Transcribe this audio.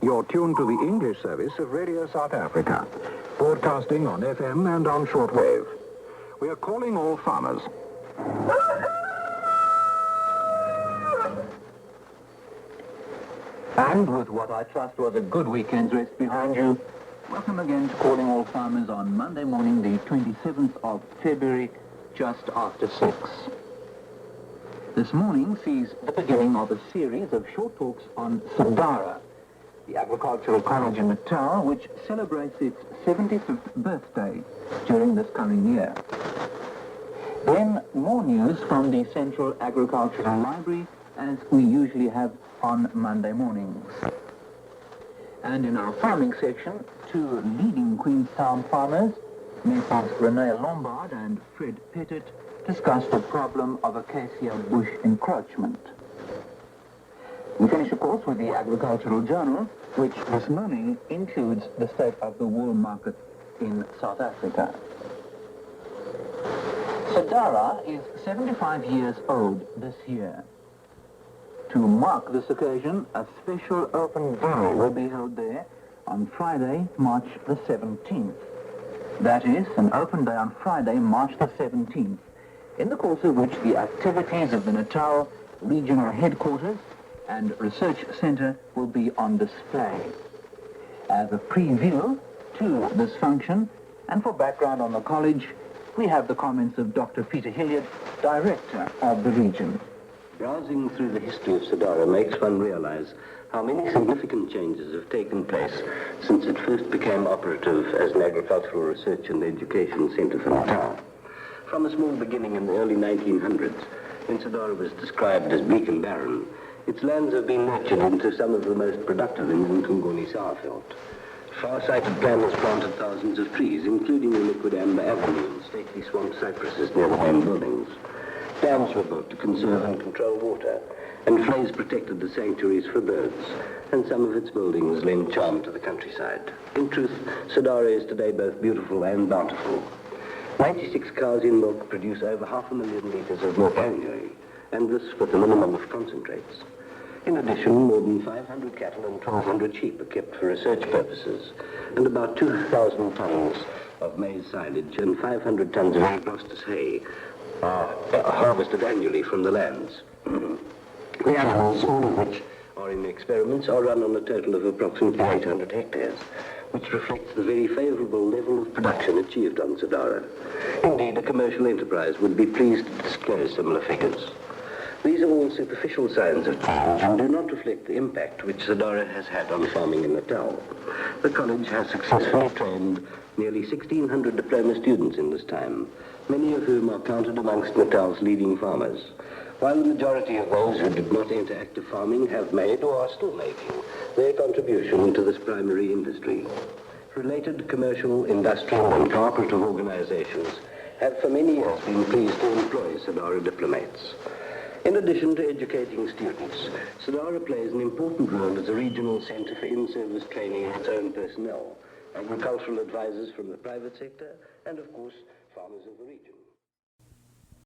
You're tuned to the English service of Radio South Africa, broadcasting on FM and on shortwave. We are calling all farmers. And with what I trust was a good weekend's rest behind you, welcome again to Calling All Farmers on Monday morning, the 27th of February, just after 6. This morning sees the beginning of a series of short talks on Sadara, the agricultural college in Natal, which celebrates its 75th birthday during this coming year. Then more news from the Central Agricultural Library, as we usually have on Monday mornings. And in our farming section, two leading Queenstown farmers, Messrs. Renee Lombard and Fred Pettit, discussed the problem of acacia bush encroachment. We finish, of course, with the Agricultural Journal, which this morning includes the state of the wool market in South Africa. Sadara is 75 years old this year. To mark this occasion, a special open day will be held there on Friday, March the 17th. That is, an open day on Friday, March the 17th, in the course of which the activities of the Natal Regional Headquarters and Research Center will be on display. As a preview to this function, and for background on the college, we have the comments of Dr. Peter Hilliard, Director of the region. Browsing through the history of Sadara makes one realize how many significant changes have taken place since it first became operative as an agricultural research and education center for Natal. From a small beginning in the early 1900s, when Sadara was described as bleak and barren, its lands have been nurtured into some of the most productive in the Mtunguni Sourveld. Far-sighted planners planted thousands of trees, including the liquid amber avenue and stately swamp cypresses near the main buildings. Dams were built to conserve and control water, and flays protected the sanctuaries for birds, and some of its buildings lend charm to the countryside. In truth, Sadara is today both beautiful and bountiful. 96 cows in milk produce over 500,000 litres of milk annually, and this with a minimum of concentrates. In addition, more than 500 cattle and 1,200 sheep are kept for research purposes, and about 2,000 tons of maize silage and 500 tons of agrostis hay are harvested annually from the lands. The animals, all of which are in experiments, are run on a total of approximately 800 hectares, which reflects the very favourable level of production achieved on Sadara. Indeed, a commercial enterprise would be pleased to disclose similar figures. These are all superficial signs of change and do not reflect the impact which Sadara has had on farming in Natal. The college has successfully trained nearly 1,600 diploma students in this time, many of whom are counted amongst Natal's leading farmers, while the majority of those who did not enter active farming have made or are still making their contribution to this primary industry. Related commercial, industrial and cooperative organizations have for many years been pleased to employ Sadara diplomates. In addition to educating students, Sadara plays an important role as a regional center for in-service training of its own personnel, agricultural advisors from the private sector, and of course, farmers of the region.